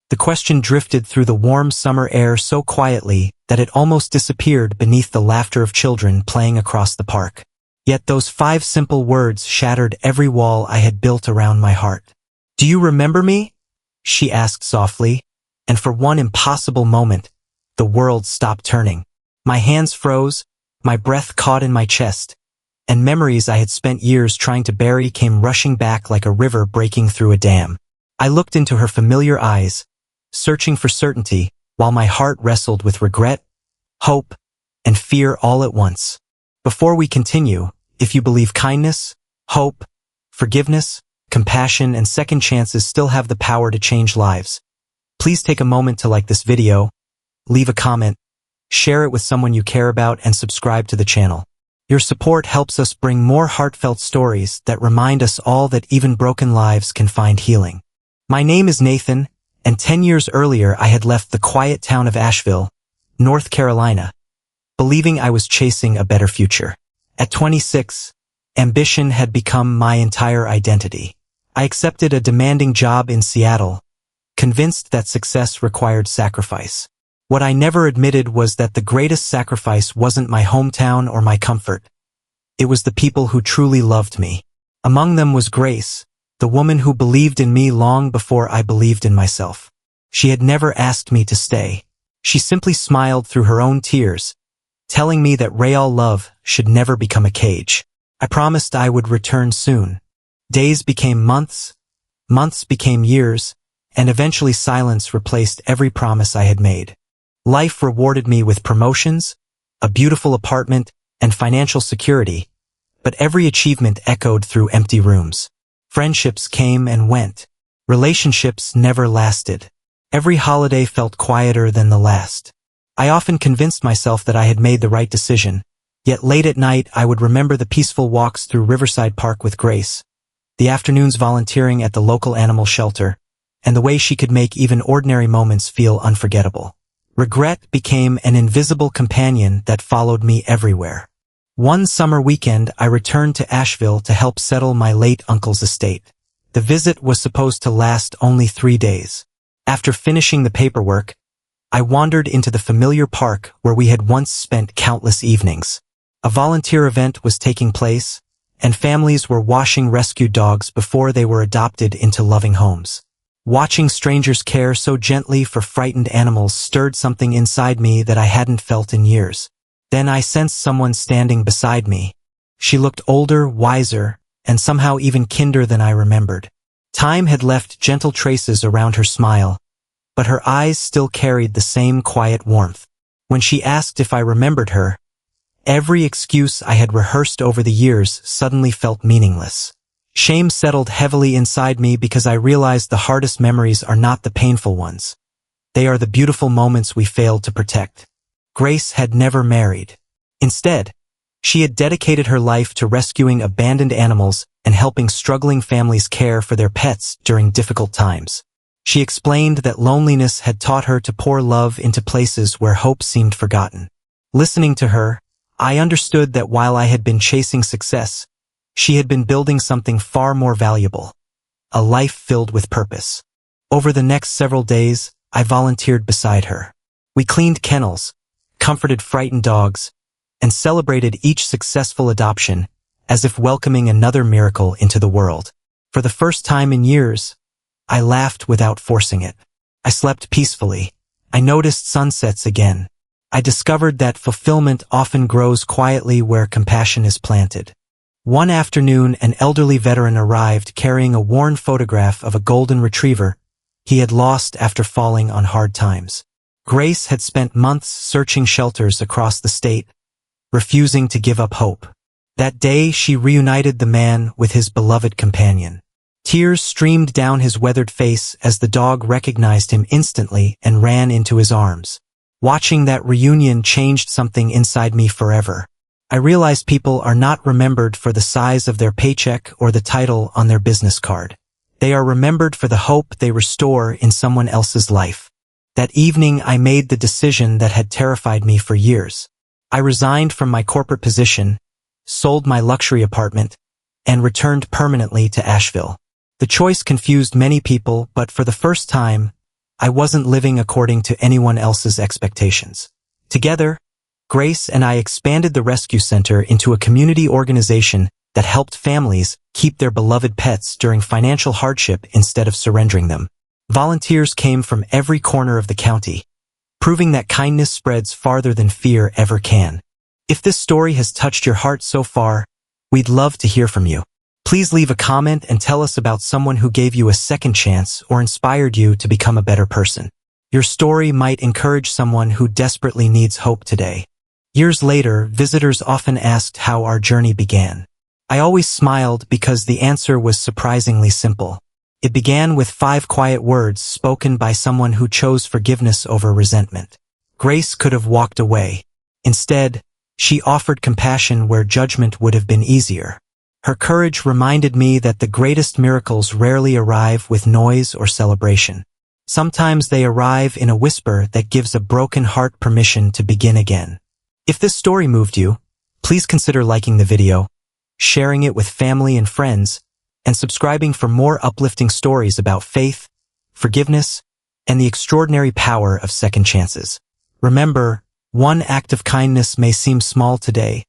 The question drifted through the warm summer air so quietly that it almost disappeared beneath the laughter of children playing across the park. Yet those 5 simple words shattered every wall I had built around my heart. "Do you remember me?" she asked softly, and for one impossible moment, the world stopped turning. My hands froze, my breath caught in my chest, and memories I had spent years trying to bury came rushing back like a river breaking through a dam. I looked into her familiar eyes, searching for certainty, while my heart wrestled with regret, hope, and fear all at once. Before we continue, if you believe kindness, hope, forgiveness, compassion, and second chances still have the power to change lives, please take a moment to like this video, leave a comment, share it with someone you care about, and subscribe to the channel. Your support helps us bring more heartfelt stories that remind us all that even broken lives can find healing. My name is Nathan, and 10 years earlier I had left the quiet town of Asheville, North Carolina, believing I was chasing a better future. At 26, ambition had become my entire identity. I accepted a demanding job in Seattle, convinced that success required sacrifice. What I never admitted was that the greatest sacrifice wasn't my hometown or my comfort. It was the people who truly loved me. Among them was Grace, the woman who believed in me long before I believed in myself. She had never asked me to stay. She simply smiled through her own tears, telling me that real love should never become a cage. I promised I would return soon. Days became months, months became years, and eventually silence replaced every promise I had made. Life rewarded me with promotions, a beautiful apartment, and financial security, but every achievement echoed through empty rooms. Friendships came and went. Relationships never lasted. Every holiday felt quieter than the last. I often convinced myself that I had made the right decision, yet late at night I would remember the peaceful walks through Riverside Park with Grace, the afternoons volunteering at the local animal shelter, and the way she could make even ordinary moments feel unforgettable. Regret became an invisible companion that followed me everywhere. One summer weekend I returned to Asheville to help settle my late uncle's estate. The visit was supposed to last only 3 days. After finishing the paperwork, I wandered into the familiar park where we had once spent countless evenings. A volunteer event was taking place, and families were washing rescued dogs before they were adopted into loving homes. Watching strangers care so gently for frightened animals stirred something inside me that I hadn't felt in years. Then I sensed someone standing beside me. She looked older, wiser, and somehow even kinder than I remembered. Time had left gentle traces around her smile, but her eyes still carried the same quiet warmth. When she asked if I remembered her, every excuse I had rehearsed over the years suddenly felt meaningless. Shame settled heavily inside me because I realized the hardest memories are not the painful ones. They are the beautiful moments we failed to protect. Grace had never married. Instead, she had dedicated her life to rescuing abandoned animals and helping struggling families care for their pets during difficult times. She explained that loneliness had taught her to pour love into places where hope seemed forgotten. Listening to her, I understood that while I had been chasing success, she had been building something far more valuable, a life filled with purpose. Over the next several days, I volunteered beside her. We cleaned kennels, comforted frightened dogs, and celebrated each successful adoption as if welcoming another miracle into the world. For the first time in years, I laughed without forcing it. I slept peacefully. I noticed sunsets again. I discovered that fulfillment often grows quietly where compassion is planted. One afternoon, an elderly veteran arrived carrying a worn photograph of a golden retriever he had lost after falling on hard times. Grace had spent months searching shelters across the state, refusing to give up hope. That day, she reunited the man with his beloved companion. Tears streamed down his weathered face as the dog recognized him instantly and ran into his arms. Watching that reunion changed something inside me forever. I realized people are not remembered for the size of their paycheck or the title on their business card. They are remembered for the hope they restore in someone else's life. That evening, I made the decision that had terrified me for years. I resigned from my corporate position, sold my luxury apartment, and returned permanently to Asheville. The choice confused many people, but for the first time, I wasn't living according to anyone else's expectations. Together, Grace and I expanded the rescue center into a community organization that helped families keep their beloved pets during financial hardship instead of surrendering them. Volunteers came from every corner of the county, proving that kindness spreads farther than fear ever can. If this story has touched your heart so far, we'd love to hear from you. Please leave a comment and tell us about someone who gave you a second chance or inspired you to become a better person. Your story might encourage someone who desperately needs hope today. Years later, visitors often asked how our journey began. I always smiled because the answer was surprisingly simple. It began with 5 quiet words spoken by someone who chose forgiveness over resentment. Grace could have walked away. Instead, she offered compassion where judgment would have been easier. Her courage reminded me that the greatest miracles rarely arrive with noise or celebration. Sometimes they arrive in a whisper that gives a broken heart permission to begin again. If this story moved you, please consider liking the video, sharing it with family and friends, and subscribing for more uplifting stories about faith, forgiveness, and the extraordinary power of second chances. Remember, one act of kindness may seem small today,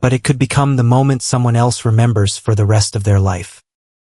but it could become the moment someone else remembers for the rest of their life.